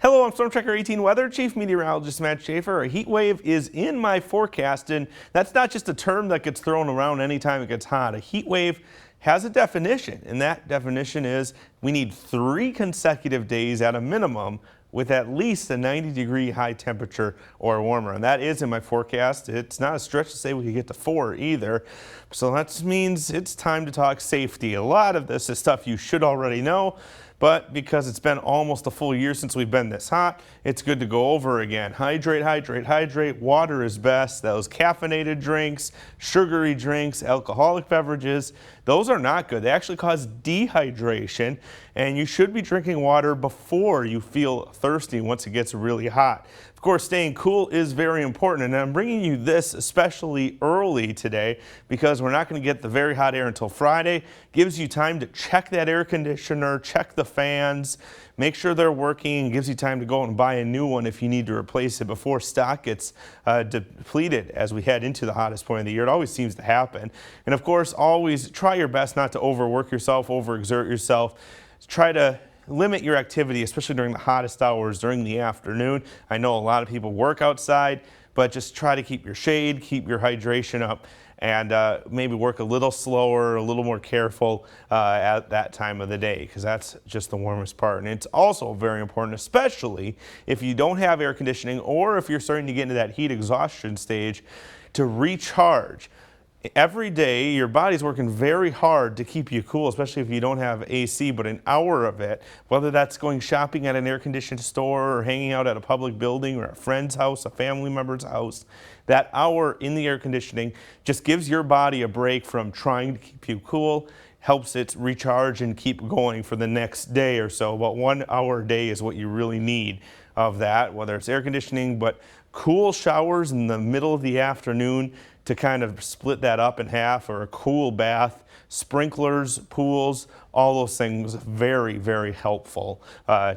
Hello, I'm Storm Tracker 18 Weather Chief Meteorologist Matt Schaefer. A heat wave is in my forecast, and that's not just a term that gets thrown around anytime it gets hot. A heat wave has a definition, and that definition is we need 3 consecutive days at a minimum with at least a 90-degree high temperature or warmer. And that is in my forecast. It's not a stretch to say we could get to 4 either. So that means it's time to talk safety. A lot of this is stuff you should already know, but because it's been almost a full year since we've been this hot, it's good to go over again. Hydrate, hydrate, hydrate. Water is best. Those caffeinated drinks, sugary drinks, alcoholic beverages, those are not good. They actually cause dehydration, and you should be drinking water before you feel thirsty once it gets really hot. Of course, staying cool is very important, and I'm bringing you this especially early today because we're not going to get the very hot air until Friday. Gives you time to check that air conditioner, check the fans, make sure they're working, gives you time to go and buy a new one if you need to replace it before stock gets depleted as we head into the hottest point of the year. It always seems to happen. And of course, always try your best not to overwork yourself, overexert yourself. Try to limit your activity, especially during the hottest hours during the afternoon. I know a lot of people work outside, but just try to keep your shade, keep your hydration up, and maybe work a little slower, a little more careful at that time of the day, because that's just the warmest part. And it's also very important, especially if you don't have air conditioning or if you're starting to get into that heat exhaustion stage, to recharge. Every day, your body's working very hard to keep you cool, especially if you don't have AC, but an hour of it, whether that's going shopping at an air-conditioned store or hanging out at a public building or a friend's house, a family member's house, that hour in the air conditioning just gives your body a break from trying to keep you cool, helps it recharge and keep going for the next day or so. About 1 hour a day is what you really need of that, whether it's air conditioning, but cool showers in the middle of the afternoon to kind of split that up in half, or a cool bath, sprinklers, pools, all those things very, very helpful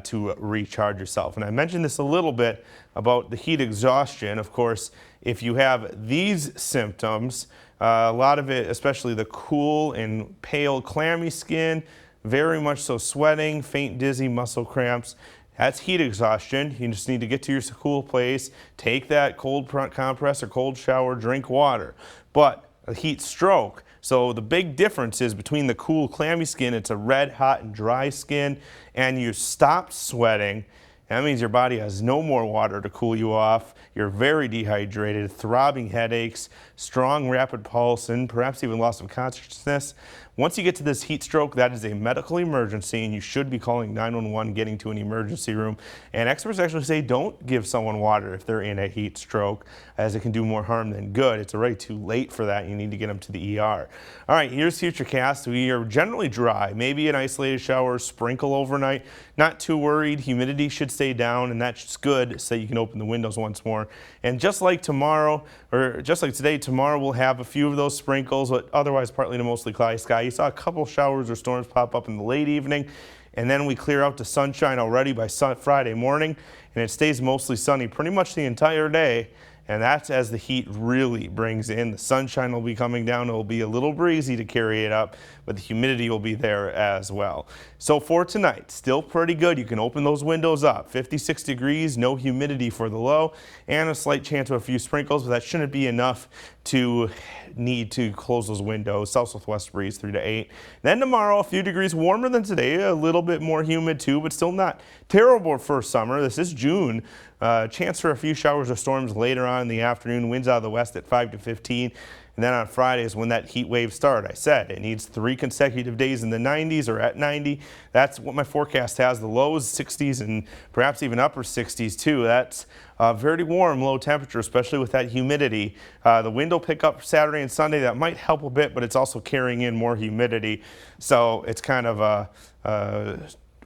to recharge yourself. And I mentioned this a little bit about the heat exhaustion. Of course, if you have these symptoms, a lot of it, especially the cool and pale, clammy skin, very much so sweating, faint, dizzy, muscle cramps, that's heat exhaustion. You just need to get to your cool place, take that cold compress or cold shower, drink water. But a heat stroke, so the big difference is between the cool, clammy skin, it's a red, hot, and dry skin, and you stopped sweating. That means your body has no more water to cool you off. You're very dehydrated, throbbing headaches, strong rapid pulse, and perhaps even loss of consciousness. Once you get to this heat stroke, that is a medical emergency, and you should be calling 911, getting to an emergency room. And experts actually say don't give someone water if they're in a heat stroke, as it can do more harm than good. It's already too late for that. You need to get them to the ER. All right, here's Futurecast. We are generally dry, maybe an isolated shower, sprinkle overnight. Not too worried. Humidity should stay down, and that's good, so you can open the windows once more. And just like tomorrow, or just like today, tomorrow we'll have a few of those sprinkles, but otherwise partly to mostly cloudy sky. You saw a couple showers or storms pop up in the late evening, and then we clear out to sunshine already by Friday morning, and it stays mostly sunny pretty much the entire day. And that's as the heat really brings in. The sunshine will be coming down. It will be a little breezy to carry it up, but the humidity will be there as well. So for tonight, still pretty good. You can open those windows up. 56 degrees, no humidity for the low, and a slight chance of a few sprinkles, but that shouldn't be enough to need to close those windows. South-southwest breeze 3 to 8. Then tomorrow, a few degrees warmer than today, a little bit more humid too, but still not terrible for summer. This is June. Chance for a few showers or storms later on in the afternoon. Winds out of the west at 5 to 15. And then on Friday is when that heat wave starts. I said it needs 3 consecutive days in the 90s or at 90. That's what my forecast has. The lows 60s and perhaps even upper 60s too. That's very warm, low temperature, especially with that humidity. The wind will pick up Saturday and Sunday. That might help a bit, but it's also carrying in more humidity. So it's kind of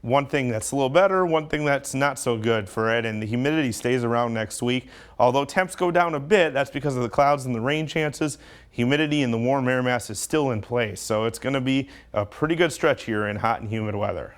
one thing that's a little better, one thing that's not so good for it, and the humidity stays around next week. Although temps go down a bit, that's because of the clouds and the rain chances. Humidity and the warm air mass is still in place, so it's going to be a pretty good stretch here in hot and humid weather.